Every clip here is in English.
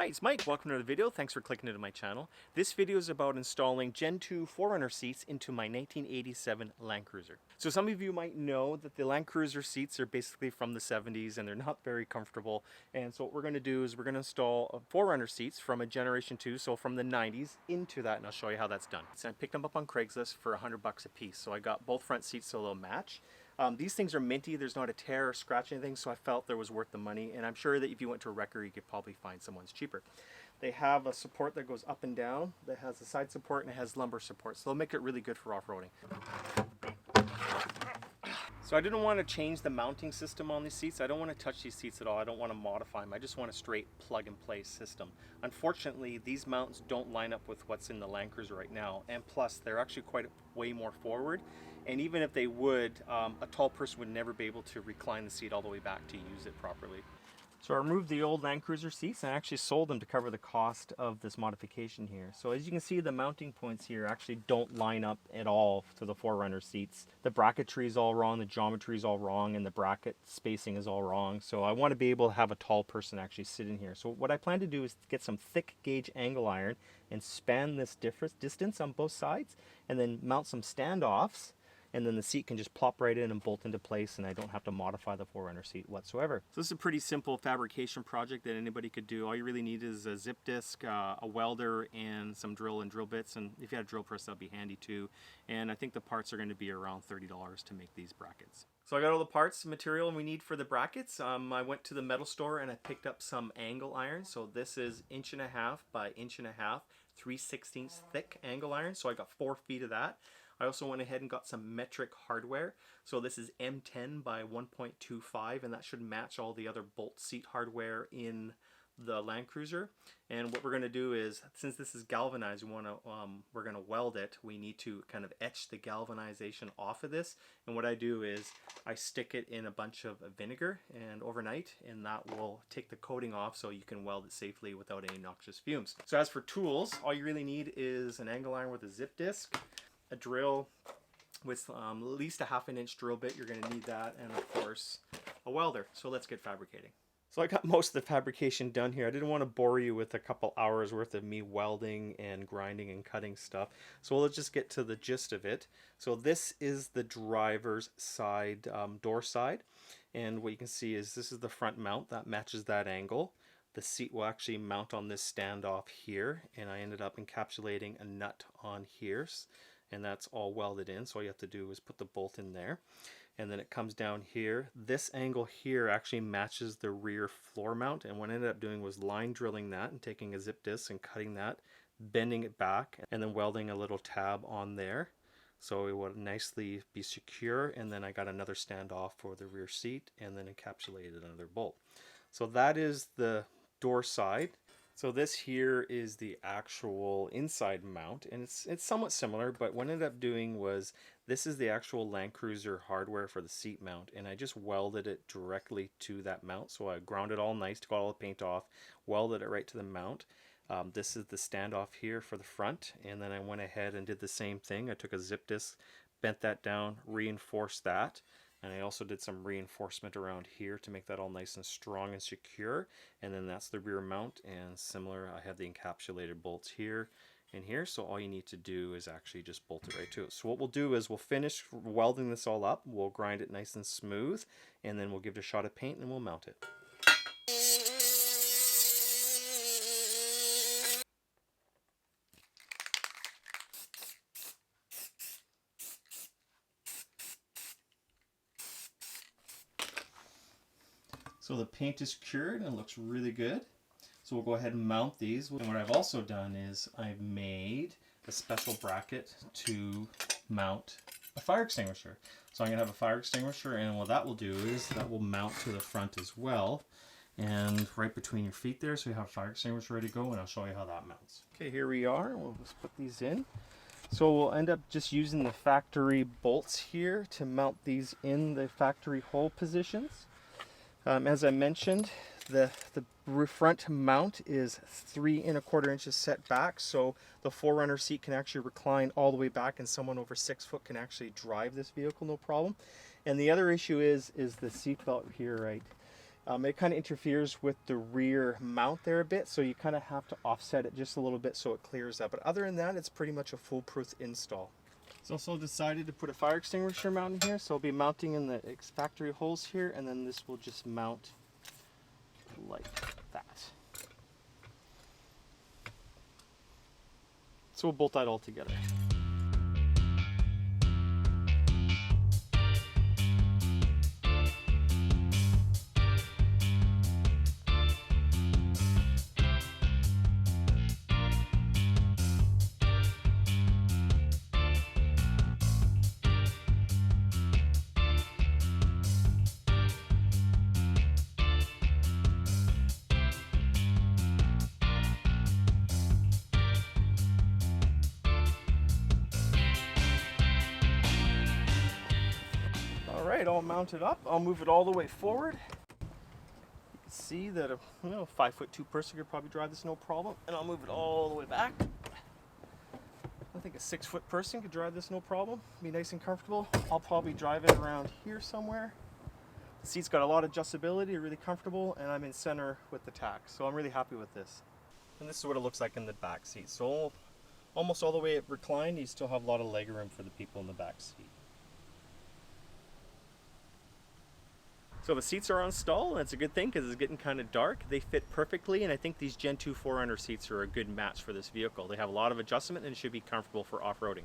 Hi, it's Mike. Welcome to the video. Thanks for clicking into my channel. This video is about installing Gen 2 4Runner seats into my 1987 Landcruiser. So some of you might know that the Landcruiser seats are basically from the 70s and they're not very comfortable. And so what we're going to do is we're going to install 4Runner seats from a Generation 2, so from the 90s, into that, and I'll show you how that's done. So I picked them up on Craigslist for $100 a piece. So I got both front seats so they'll match. These things are minty, there's not a tear or scratch or anything, so I felt there was worth the money, and I'm sure that if you went to a wrecker you could probably find someone's cheaper. They have a support that goes up and down, that has a side support, and it has lumbar support, so they'll make it really good for off-roading. So I didn't want to change the mounting system on these seats. I don't want to touch these seats at all. I don't want to modify them. I just want a straight plug-and-play system. Unfortunately, these mounts don't line up with what's in the Landcruiser right now, and plus they're actually way more forward. And even if they would, a tall person would never be able to recline the seat all the way back to use it properly. So I removed the old Landcruiser seats and I actually sold them to cover the cost of this modification here. So as you can see, the mounting points here actually don't line up at all to the 4Runner seats. The bracketry is all wrong, the geometry is all wrong, and the bracket spacing is all wrong. So I want to be able to have a tall person actually sit in here. So what I plan to do is get some thick gauge angle iron and span this distance on both sides, and then mount some standoffs. And then the seat can just plop right in and bolt into place, and I don't have to modify the 4Runner seat whatsoever. So this is a pretty simple fabrication project that anybody could do. All you really need is a zip disc, a welder, and some drill and drill bits. And if you had a drill press, that'd be handy too. And I think the parts are going to be around $30 to make these brackets. So I got all the parts, material we need for the brackets. I went to the metal store and I picked up some angle iron. So this is 1.5 inches by 1.5 inches, 3/16 thick angle iron. So I got 4 feet of that. I also went ahead and got some metric hardware. So this is M10 by 1.25, and that should match all the other bolt seat hardware in the Landcruiser. And what we're going to do is, since this is galvanized, we're going to weld it. We need to kind of etch the galvanization off of this. And what I do is I stick it in a bunch of vinegar and overnight, and that will take the coating off so you can weld it safely without any noxious fumes. So as for tools, all you really need is an angle iron with a zip disc, a drill with at least a 1/2 inch drill bit, you're going to need that, and of course a welder. So let's get fabricating. So I got most of the fabrication done here. I didn't want to bore you with a couple hours worth of me welding and grinding and cutting stuff. So let's just get to the gist of it. So this is the driver's side, door side. And what you can see is this is the front mount that matches that angle. The seat will actually mount on this standoff here, and I ended up encapsulating a nut on here, and that's all welded in. So all you have to do is put the bolt in there, and then it comes down here. This angle here actually matches the rear floor mount, and what I ended up doing was line drilling that and taking a zip disc and cutting that, bending it back, and then welding a little tab on there so it would nicely be secure. And then I got another standoff for the rear seat and then encapsulated another bolt. So that is the door side. So this here is the actual inside mount, and it's somewhat similar, but what I ended up doing was this is the actual Landcruiser hardware for the seat mount, and I just welded it directly to that mount. So I ground it all nice, got all the paint off, welded it right to the mount. This is the standoff here for the front, and then I went ahead and did the same thing. I took a zip disc, bent that down, reinforced that. And I also did some reinforcement around here to make that all nice and strong and secure. And then that's the rear mount, and similar, I have the encapsulated bolts here and here. So all you need to do is actually just bolt it right to it. So what we'll do is we'll finish welding this all up. We'll grind it nice and smooth, and then we'll give it a shot of paint and we'll mount it. So the paint is cured and it looks really good. So we'll go ahead and mount these. And what I've also done is I've made a special bracket to mount a fire extinguisher. So I'm going to have a fire extinguisher, and what that will do is that will mount to the front as well. And right between your feet there, so you have a fire extinguisher ready to go, and I'll show you how that mounts. Okay, here we are. We'll just put these in. So we'll end up just using the factory bolts here to mount these in the factory hole positions. As I mentioned, the front mount is 3 1/4 inches set back, so the 4Runner seat can actually recline all the way back, and someone over 6 foot can actually drive this vehicle no problem. And the other issue is the seat belt here, right? It kind of interferes with the rear mount there a bit, so you kind of have to offset it just a little bit so it clears up. But other than that, it's pretty much a foolproof install. It's also decided to put a fire extinguisher mount in here, so I'll be mounting in the factory holes here, and then this will just mount like that. So we'll bolt that all together. Alright, all mounted up. I'll move it all the way forward. You can see that a 5'2" person could probably drive this no problem. And I'll move it all the way back. I think a 6-foot person could drive this no problem. Be nice and comfortable. I'll probably drive it around here somewhere. The seat's got a lot of adjustability, really comfortable, and I'm in center with the tack. So I'm really happy with this. And this is what it looks like in the back seat. So almost all the way reclined, you still have a lot of leg room for the people in the back seat. So the seats are installed, and it's a good thing because it's getting kind of dark. They fit perfectly, and I think these Gen 2 4Runner seats are a good match for this vehicle. They have a lot of adjustment and should be comfortable for off-roading.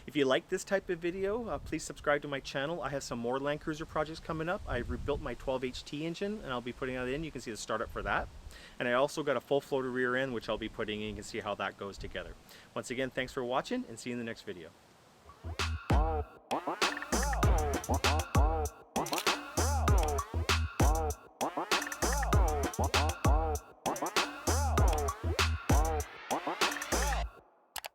If you like this type of video, please subscribe to my channel. I have some more Landcruiser projects coming up. I rebuilt my 12HT engine, and I'll be putting that in. You can see the startup for that. And I also got a full floater rear end, which I'll be putting in. You can see how that goes together. Once again, thanks for watching, and see you in the next video.